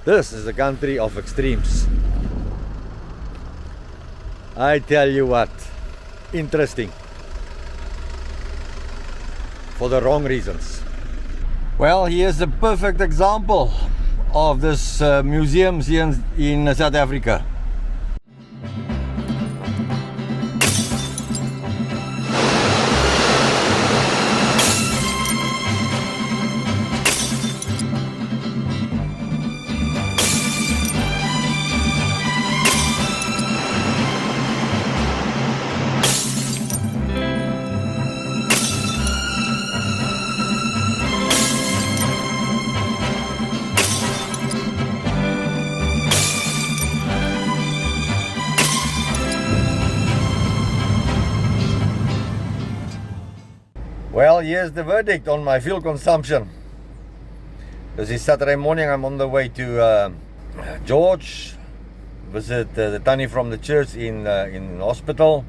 This is a country of extremes. I tell you what, interesting. For the wrong reasons. Well, here's a perfect example of this museum here in South Africa. Well, here's the verdict on my fuel consumption. This is Saturday morning. I'm on the way to George, visit the Tannie from the church in hospital.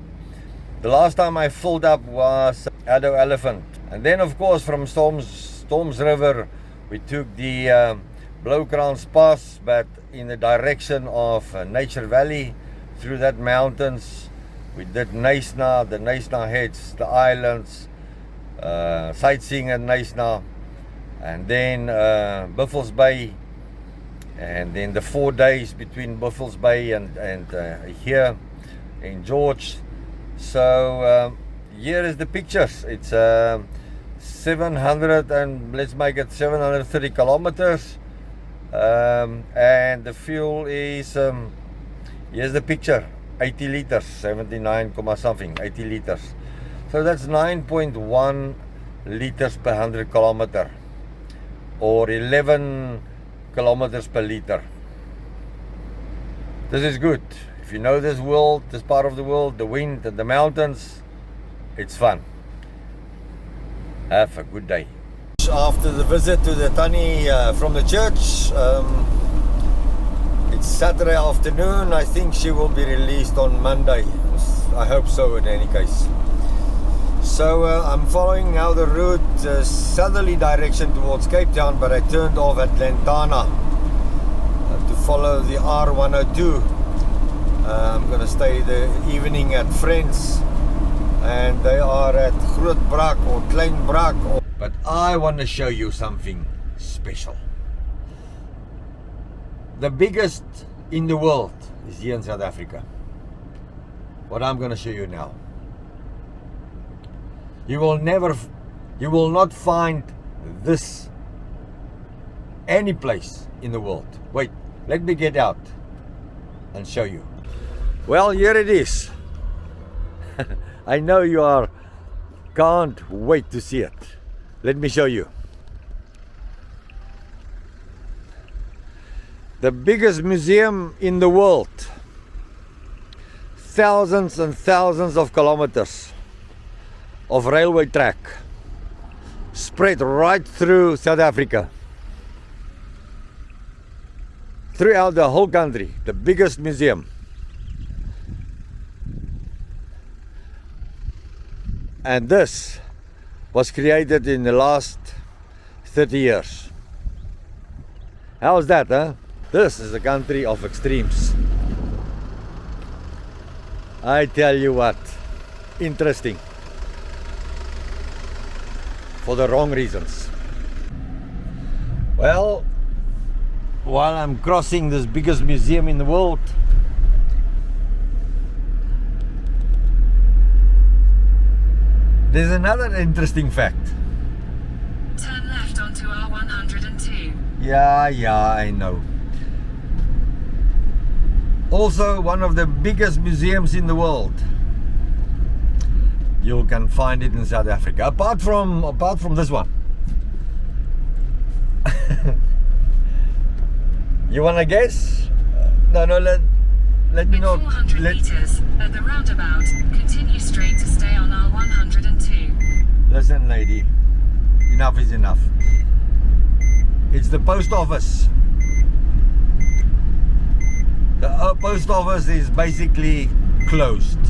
The last time I filled up was Addo Elephant. And then, of course, from Storms River, we took the Blaukrans Pass, but in the direction of Nature Valley, through that mountains. We did Knysna, the Knysna Heads, the islands, sightseeing at Knysna, and then Buffels Bay, and then the 4 days between Buffels Bay and here in George. So here is the pictures. It's 700 and let's make it 730 kilometers, and the fuel is here's the picture, 80 liters, 79 something, 80 liters. So that's 9.1 liters per 100 kilometer, or 11 kilometers per liter. This is good. If you know this world, this part of the world, the wind and the mountains, it's fun. Have a good day. After the visit to the Tannie from the church, it's Saturday afternoon. I think she will be released on Monday. I hope so in any case. So I'm following now the route, southerly direction towards Cape Town, but I turned off at Glentana to follow the R102. I'm going to stay the evening at Friends, and they are at Groot Brak or Klein Brak. But I want to show you something special. The biggest in the world is here in South Africa. What I'm going to show you now. You will not find this any place in the world. Wait, let me get out and show you. Well, here it is. I know you can't wait to see it. Let me show you. The biggest museum in the world. Thousands and thousands of kilometers of railway track spread right through South Africa, throughout the whole country. The biggest museum. And this was created in the last 30 years. How's that, huh? This is a country of extremes. I tell you what, interesting. For the wrong reasons. Well, while I'm crossing this biggest museum in the world, there's another interesting fact. Turn left onto R102. Yeah, I know. Also, one of the biggest museums in the world. You can find it in South Africa. Apart from this one. You wanna guess? No, let me know. 400 meters at the roundabout. Continue straight to stay on R102. Listen, lady. Enough is enough. It's the post office. The post office is basically closed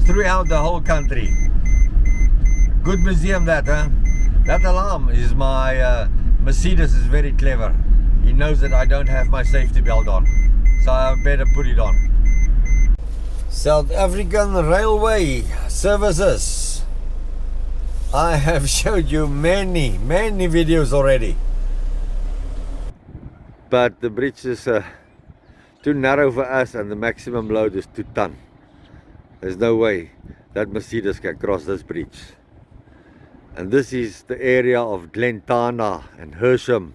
throughout the whole country. Good museum that, huh? That alarm is my Mercedes is very clever. he knows that I don't have my safety belt on, so I better put it on. South African Railway services. I have showed you many videos already, but the bridge is too narrow for us and the maximum load is 2 ton. There's no way that Mercedes can cross this bridge. And this is the area of Glentana and Hersham.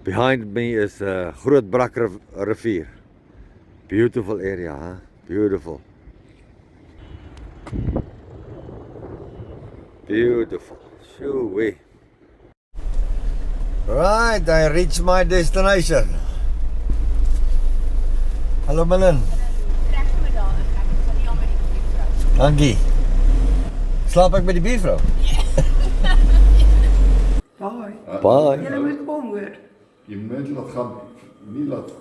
Behind me is Grootbrak rivier. Beautiful area, huh? Beautiful. Beautiful. Shoo-wee. Right, I reached my destination. Hallo Malin. Dankie. Slaap ek met die buurvrou? Bye. Bye. Julle moet kom hoor. Je moet laat gaan, niet laat.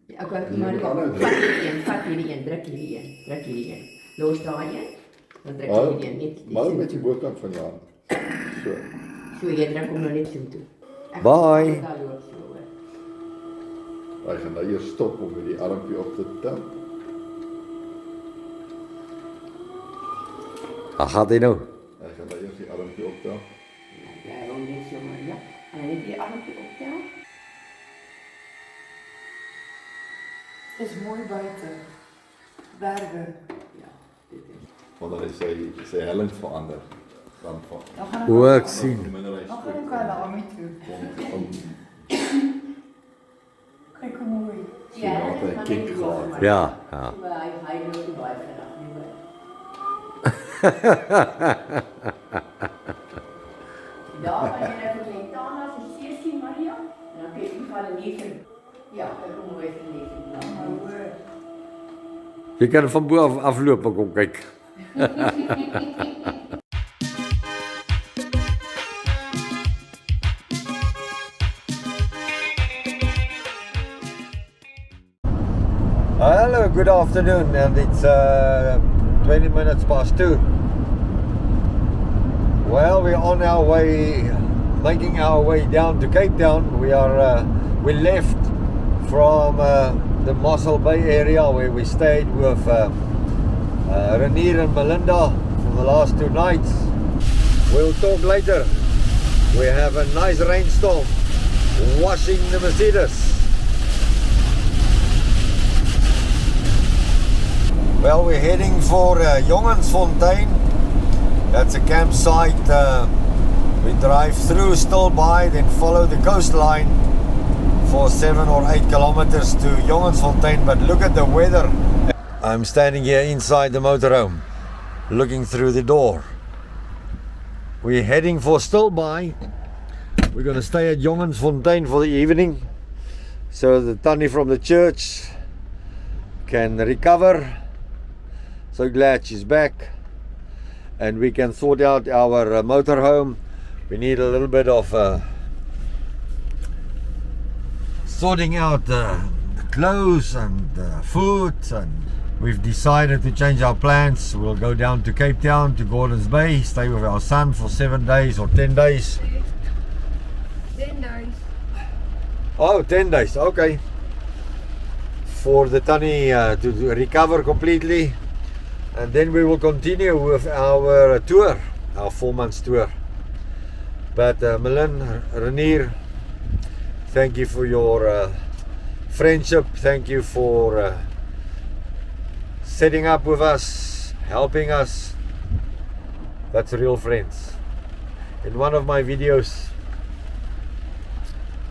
Ja, ek wou maar vat hierdie een, druk hierdie een. Los daai een. Dan druk hierdie een net. Maar met die boorkant van je hand. Zo. So jy druk hom nou net so toe. Bye. Wij gaan daar eerst stoppen om met die armpje op te tel. Waar gaat hij nou? Hij gaat daar eerst die armpje op tel. Ja, dan net so maar ja. En dan net die armpje optel. Het is mooi buiten. Bergen. Ja, dit is. Want dan is zij helling veranderd. Dan van. Dan gaan Hoe ik zien. Dan gaan we elkaar naar mee toe. Kijk hoe mooi. Ja, altijd dat kick is gehad. maar. Ja, ja. Hy loop die baie vandag nie meer. Daar van jy nou vir Glentana se seesie Maria. En dan kyk jy van 'n 9. Ja, kyk hoe mooi is die 9. Maar hoor. Je kan van boven aflopen, kom kijk. Hello, good afternoon, and it's 20 minutes past 2. Well, we're on our way, making our way down to Cape Town. We left from the Mossel Bay area where we stayed with Renier and Melinda for the last 2 nights. We'll talk later. We have a nice rainstorm washing the Mercedes. Well, we're heading for Jongensfontein. That's a campsite. We drive through Stilbaai, then follow the coastline for 7 or 8 kilometers to Jongensfontein. But look at the weather. I'm standing here inside the motorhome, looking through the door. We're heading for Stilbaai. We're going to stay at Jongensfontein for the evening, so the Tannie from the church can recover. So glad she's back, and we can sort out our motorhome. We need a little bit of sorting out the clothes and food, and we've decided to change our plans. We'll go down to Cape Town, to Gordons Bay, stay with our son for 7 days or 10 days. 10 days. Oh, 10 days, okay. For the Tannie to recover completely. And then we will continue with our tour, our 4 months tour. But Melin, Renier, thank you for your friendship. Thank you for setting up with us, helping us. That's real friends. In one of my videos,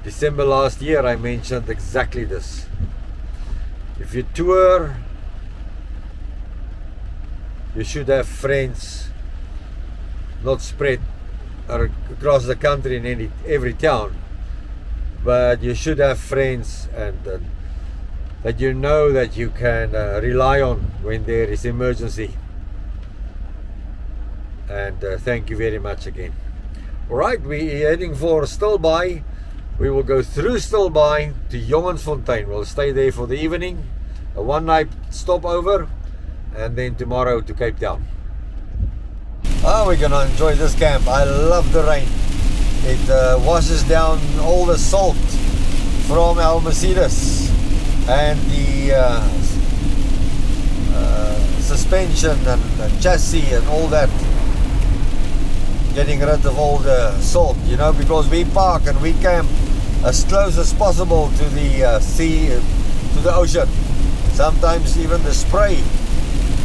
December last year, I mentioned exactly this. If you tour, you should have friends, not spread across the country in every town, but you should have friends and that you know that you can rely on when there is emergency. And thank you very much again. Alright, we're heading for Stilbaai. We will go through Stilbaai to Jongensfontein. We'll stay there for the evening, a 1-night stopover, and then tomorrow to Cape Town. Oh, we're gonna enjoy this camp. I love the rain. It washes down all the salt from our Mercedes and the suspension and chassis and all that, getting rid of all the salt, you know, because we park and we camp as close as possible to the sea, to the ocean. Sometimes even the spray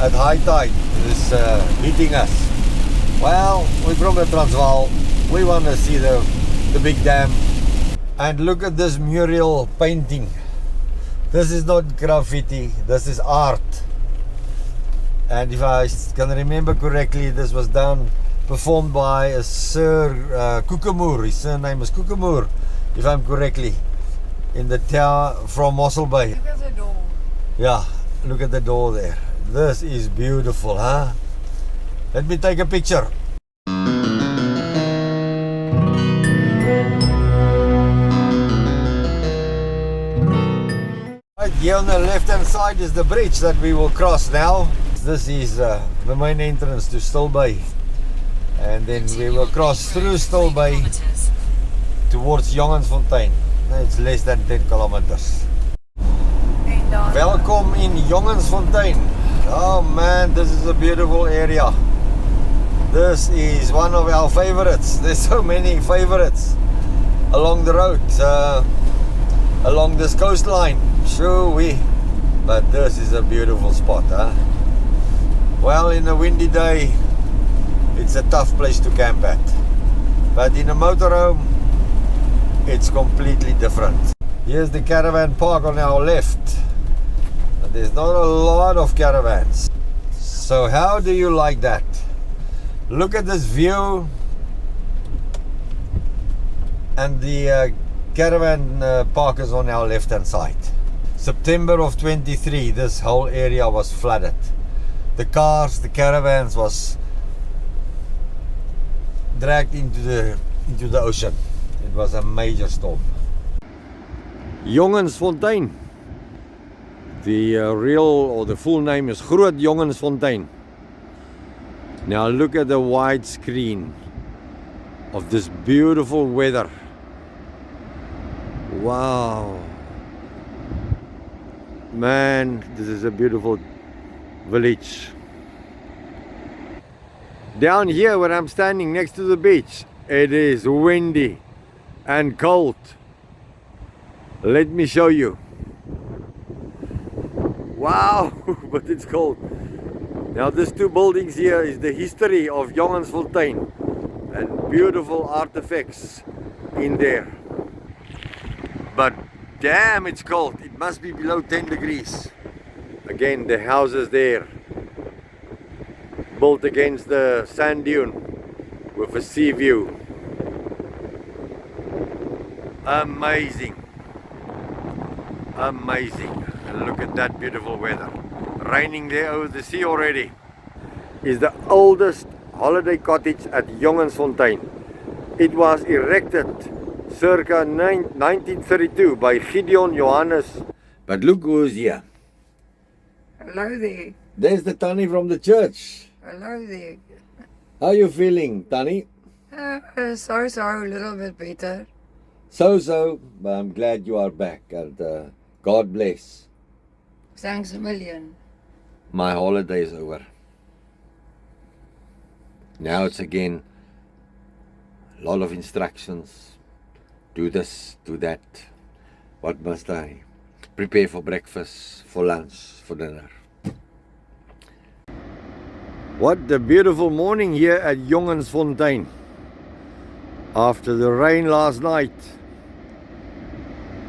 at high tide is hitting us. Well, we're from the Transvaal. We want to see the big dam. And look at this mural painting. This is not graffiti, this is art. And if I can remember correctly, this was performed by a Sir Koekemoer. His surname is Koekemoer, if I'm correctly, in the town from Stilbaai. Look at the door. Yeah, look at the door there. This is beautiful, huh? Let me take a picture. Right here on the left hand side is the bridge that we will cross now. This is the main entrance to Stilbaai. And then we will cross through Stilbaai towards Jongensfontein. It's less than 10 kilometers. En dan Welkom in Jongensfontein. Oh man, this is a beautiful area. This is one of our favorites. There's so many favorites along the road, along this coastline. Sure but this is a beautiful spot, huh? Well, in a windy day, it's a tough place to camp at. But in a motorhome, it's completely different. Here's the caravan park on our left. And there's not a lot of caravans. So how do you like that? Look at this view. And the caravan park is on our left hand side. September of 23, this whole area was flooded. The cars, the caravans was dragged into the ocean. It was a major storm. Jongensfontein. The real or the full name is Groot Jongensfontein. Now look at the wide screen of this beautiful weather. Wow. Man, this is a beautiful village. Down here where I'm standing next to the beach, it is windy and cold. Let me show you. Wow, but it's cold. Now these two buildings here is the history of Jongensfontein and beautiful artifacts in there. But damn, it's cold. It must be below 10 degrees. Again, the houses there, built against the sand dune with a sea view. Amazing. Amazing. And look at that beautiful weather. Raining there over the sea already. Is the oldest holiday cottage at Jongensfontein. It was erected circa 1932 by Gideon Johannes. But look who's here. Hello there. There's the Tannie from the church. Hello there. How are you feeling, Tannie? So, a little bit better. So, but I'm glad you are back, and God bless. Thanks a million. My holiday is over. Now it's again a lot of instructions. Do this, do that. What must I prepare for breakfast, for lunch, for dinner? What a beautiful morning here at Jongensfontein. After the rain last night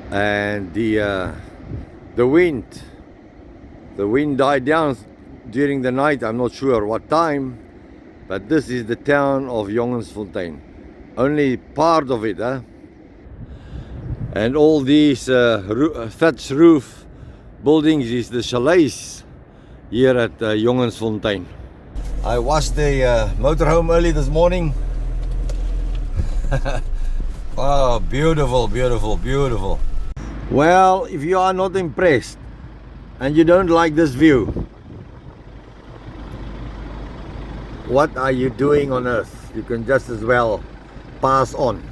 and the wind died down during the night. I'm not sure what time, but this is the town of Jongensfontein. Only part of it, huh? And all these thatch roof buildings is the chalets here at Jongensfontein. I washed the motorhome early this morning. Oh, beautiful, beautiful, beautiful. Well, if you are not impressed and you don't like this view, what are you doing on earth? You can just as well pass on.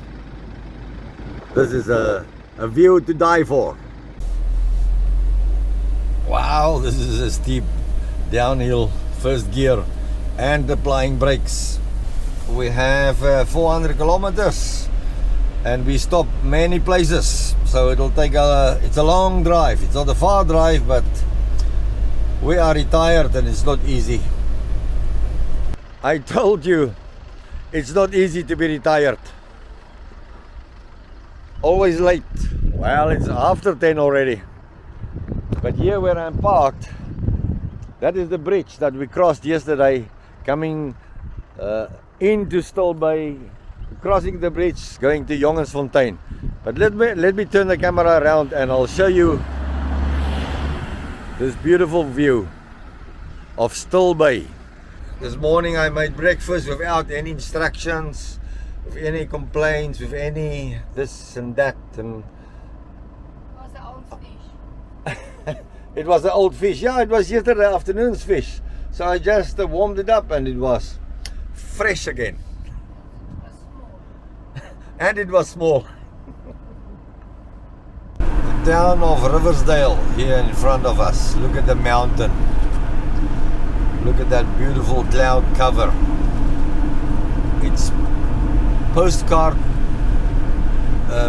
This is a view to die for. Wow, this is a steep downhill, first gear and applying brakes. We have 400 kilometers and we stop many places, so it'll take it's a long drive. It's not a far drive, but we are retired and it's not easy. I told you it's not easy to be retired. Always late. Well, it's after 10 already. But here where I'm parked, that is the bridge that we crossed yesterday, coming into Stilbaai, crossing the bridge, going to Jongensfontein. But let me turn the camera around and I'll show you this beautiful view of Stilbaai. This morning I made breakfast without any instructions, with any complaints, with any this and that, and Was an old fish. it was an old fish. Yeah, it was yesterday afternoon's fish. So I just warmed it up and it was fresh again. And it was small. The town of Riversdale here in front of us. Look at the mountain. Look at that beautiful cloud cover. It's postcard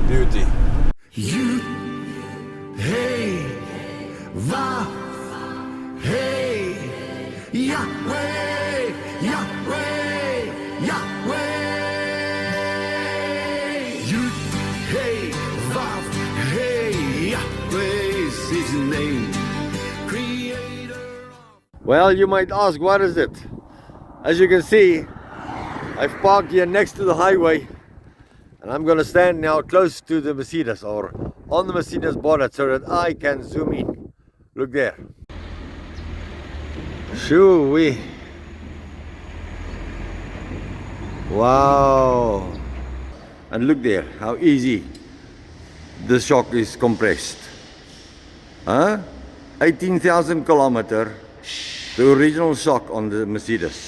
beauty. You, hey, va, hey, Yahweh, Yahweh, Yahweh. You, hey, va, hey, Yahweh is his name. Creator. Well, you might ask, what is it? As you can see, I've parked here next to the highway and I'm going to stand now close to the Mercedes, or on the Mercedes bonnet, so that I can zoom in. Look there. Shoo-wee. Wow. And look there, how easy the shock is compressed. Huh? 18,000 kilometer, the original shock on the Mercedes.